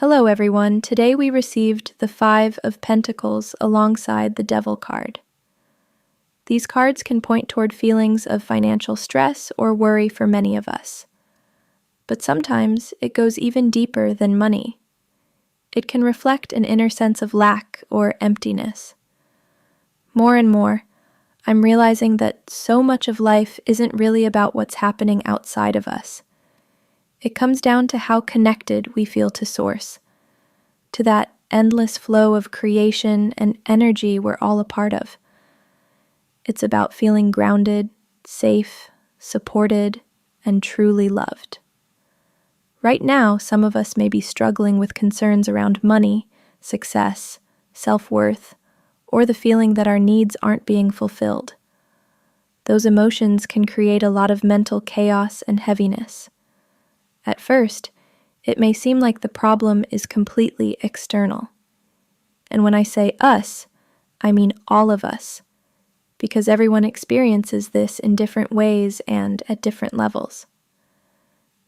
Hello everyone, today we received the Five of Pentacles alongside the Devil card. These cards can point toward feelings of financial stress or worry for many of us. But sometimes it goes even deeper than money. It can reflect an inner sense of lack or emptiness. More and more, I'm realizing that so much of life isn't really about what's happening outside of us. It comes down to how connected we feel to Source, to that endless flow of creation and energy we're all a part of. It's about feeling grounded, safe, supported, and truly loved. Right now, some of us may be struggling with concerns around money, success, self-worth, or the feeling that our needs aren't being fulfilled. Those emotions can create a lot of mental chaos and heaviness. At first, it may seem like the problem is completely external. And when I say us, I mean all of us, because everyone experiences this in different ways and at different levels.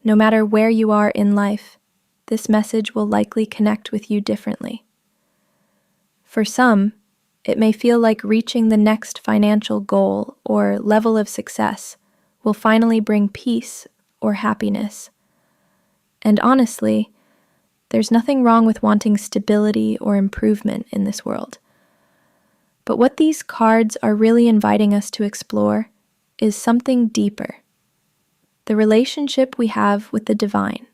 No matter where you are in life, this message will likely connect with you differently. For some, it may feel like reaching the next financial goal or level of success will finally bring peace or happiness. And honestly, there's nothing wrong with wanting stability or improvement in this world. But what these cards are really inviting us to explore is something deeper. The relationship we have with the divine,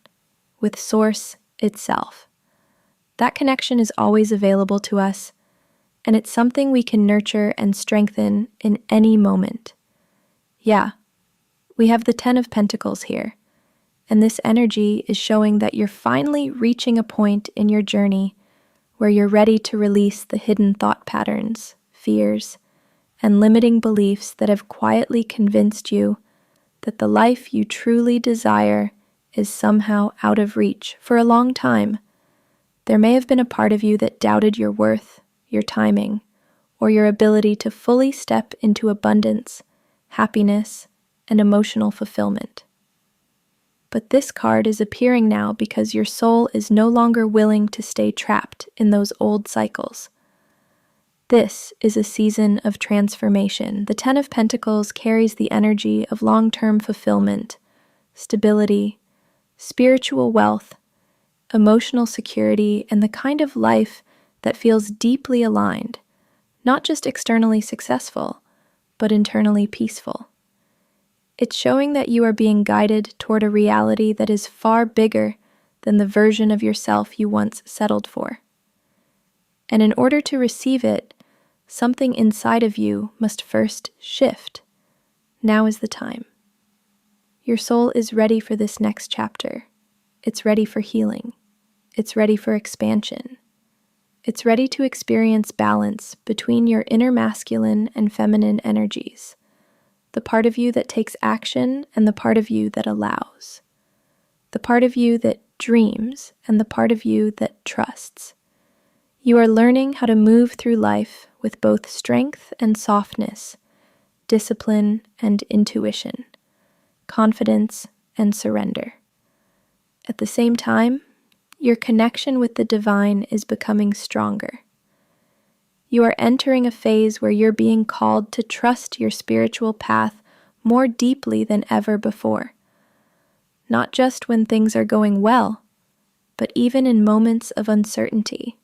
with Source itself. That connection is always available to us, and it's something we can nurture and strengthen in any moment. Yeah, we have the Ten of Pentacles here. And this energy is showing that you're finally reaching a point in your journey where you're ready to release the hidden thought patterns, fears, and limiting beliefs that have quietly convinced you that the life you truly desire is somehow out of reach for a long time. There may have been a part of you that doubted your worth, your timing, or your ability to fully step into abundance, happiness, and emotional fulfillment. But this card is appearing now because your soul is no longer willing to stay trapped in those old cycles. This is a season of transformation. The Ten of Pentacles carries the energy of long-term fulfillment, stability, spiritual wealth, emotional security, and the kind of life that feels deeply aligned, not just externally successful, but internally peaceful. It's showing that you are being guided toward a reality that is far bigger than the version of yourself you once settled for. And in order to receive it, something inside of you must first shift. Now is the time. Your soul is ready for this next chapter. It's ready for healing. It's ready for expansion. It's ready to experience balance between your inner masculine and feminine energies. The part of you that takes action and the part of you that allows. The part of you that dreams and the part of you that trusts. You are learning how to move through life with both strength and softness, discipline and intuition, confidence and surrender. At the same time, your connection with the divine is becoming stronger. You are entering a phase where you're being called to trust your spiritual path more deeply than ever before. Not just when things are going well, but even in moments of uncertainty.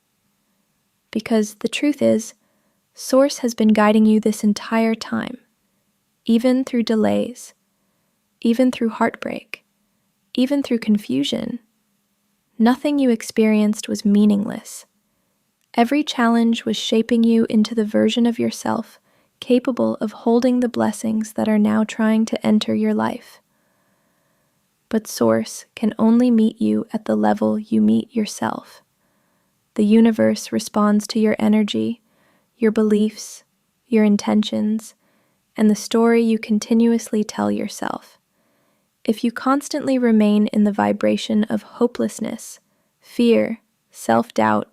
Because the truth is, Source has been guiding you this entire time, even through delays, even through heartbreak, even through confusion. Nothing you experienced was meaningless. Every challenge was shaping you into the version of yourself capable of holding the blessings that are now trying to enter your life. But Source can only meet you at the level you meet yourself. The universe responds to your energy, your beliefs, your intentions, and the story you continuously tell yourself. If you constantly remain in the vibration of hopelessness, fear, self-doubt,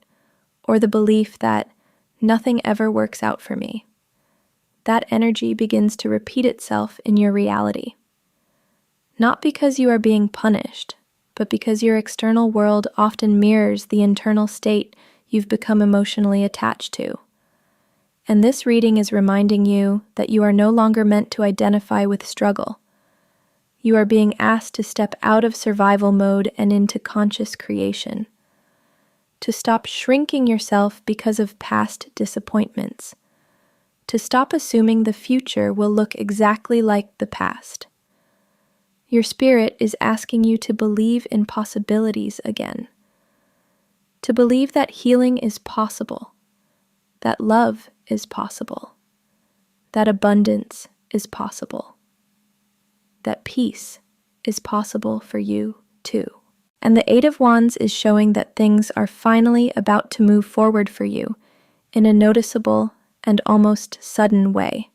or the belief that nothing ever works out for me, that energy begins to repeat itself in your reality. Not because you are being punished, but because your external world often mirrors the internal state you've become emotionally attached to. And this reading is reminding you that you are no longer meant to identify with struggle. You are being asked to step out of survival mode and into conscious creation. To stop shrinking yourself because of past disappointments. To stop assuming the future will look exactly like the past. Your spirit is asking you to believe in possibilities again. To believe that healing is possible, that love is possible, that abundance is possible, that peace is possible for you too. And the Eight of Wands is showing that things are finally about to move forward for you in a noticeable and almost sudden way.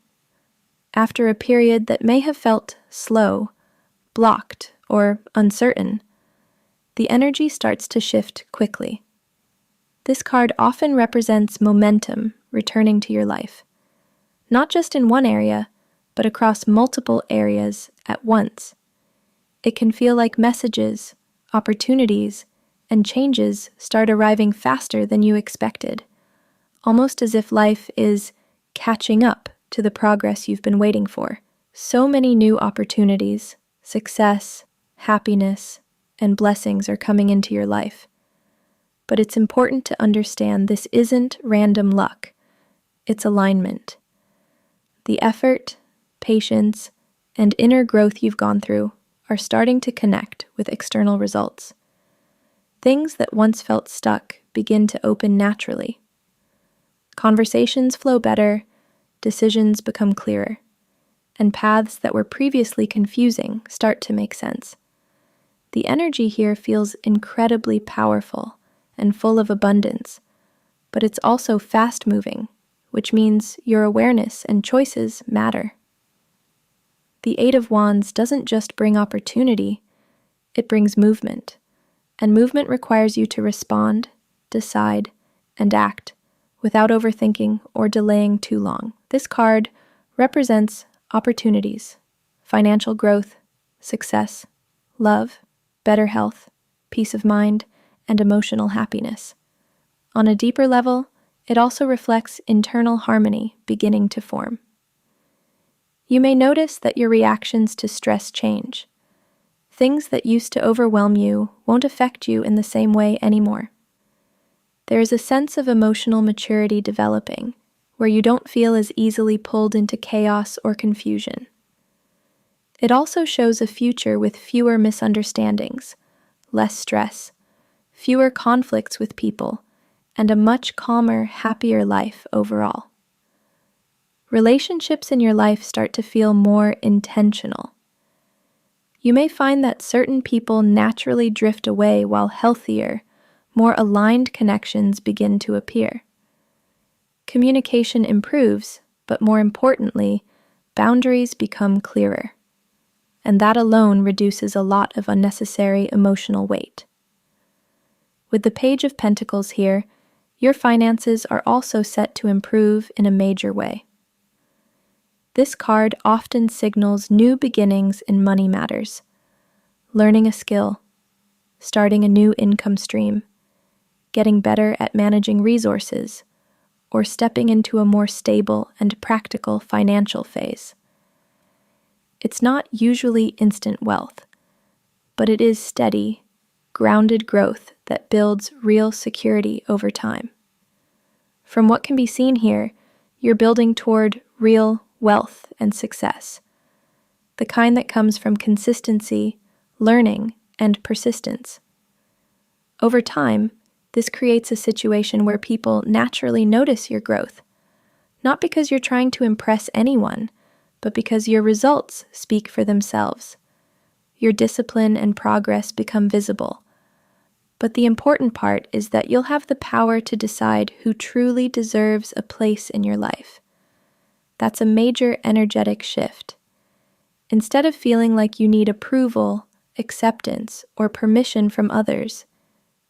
After a period that may have felt slow, blocked, or uncertain, the energy starts to shift quickly. This card often represents momentum returning to your life, not just in one area, but across multiple areas at once. It can feel like messages, opportunities, and changes start arriving faster than you expected, almost as if life is catching up to the progress you've been waiting for. So many new opportunities, success, happiness, and blessings are coming into your life. But it's important to understand this isn't random luck, it's alignment. The effort, patience, and inner growth you've gone through are starting to connect with external results. Things that once felt stuck begin to open naturally. Conversations flow better, decisions become clearer, and paths that were previously confusing start to make sense. The energy here feels incredibly powerful and full of abundance, but it's also fast-moving, which means your awareness and choices matter. The Eight of Wands doesn't just bring opportunity, it brings movement, and movement requires you to respond, decide, and act without overthinking or delaying too long. This card represents opportunities, financial growth, success, love, better health, peace of mind, and emotional happiness. On a deeper level, it also reflects internal harmony beginning to form. You may notice that your reactions to stress change. Things that used to overwhelm you won't affect you in the same way anymore. There is a sense of emotional maturity developing, where you don't feel as easily pulled into chaos or confusion. It also shows a future with fewer misunderstandings, less stress, fewer conflicts with people, and a much calmer, happier life overall. Relationships in your life start to feel more intentional. You may find that certain people naturally drift away while healthier, more aligned connections begin to appear. Communication improves, but more importantly, boundaries become clearer. And that alone reduces a lot of unnecessary emotional weight. With the Page of Pentacles here, your finances are also set to improve in a major way. This card often signals new beginnings in money matters, learning a skill, starting a new income stream, getting better at managing resources, or stepping into a more stable and practical financial phase. It's not usually instant wealth, but it is steady, grounded growth that builds real security over time. From what can be seen here, you're building toward real wealth and success, the kind that comes from consistency, learning, and persistence. Over time, this creates a situation where people naturally notice your growth, not because you're trying to impress anyone, but because your results speak for themselves. Your discipline and progress become visible. But the important part is that you'll have the power to decide who truly deserves a place in your life. That's a major energetic shift. Instead of feeling like you need approval, acceptance, or permission from others,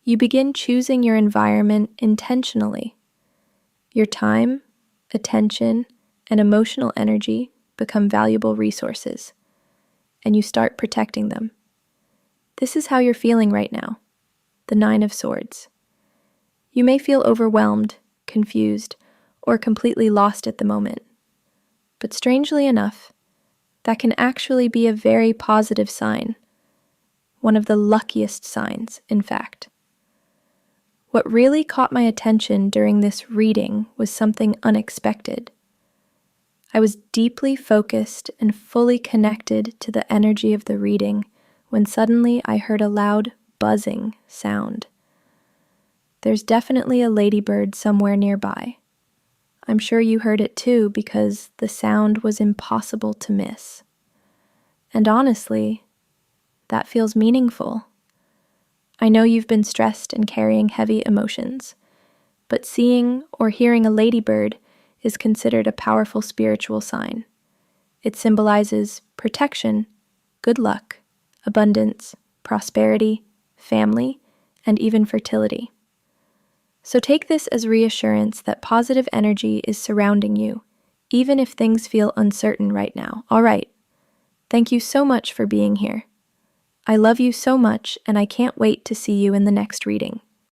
you begin choosing your environment intentionally. Your time, attention, and emotional energy become valuable resources, and you start protecting them. This is how you're feeling right now, the Nine of Swords. You may feel overwhelmed, confused, or completely lost at the moment. But strangely enough, that can actually be a very positive sign. One of the luckiest signs, in fact. What really caught my attention during this reading was something unexpected. I was deeply focused and fully connected to the energy of the reading when suddenly I heard a loud buzzing sound. There's definitely a ladybird somewhere nearby. I'm sure you heard it too because the sound was impossible to miss. And honestly, that feels meaningful. I know you've been stressed and carrying heavy emotions, but seeing or hearing a ladybird is considered a powerful spiritual sign. It symbolizes protection, good luck, abundance, prosperity, family, and even fertility. So take this as reassurance that positive energy is surrounding you, even if things feel uncertain right now. All right. Thank you so much for being here. I love you so much, and I can't wait to see you in the next reading.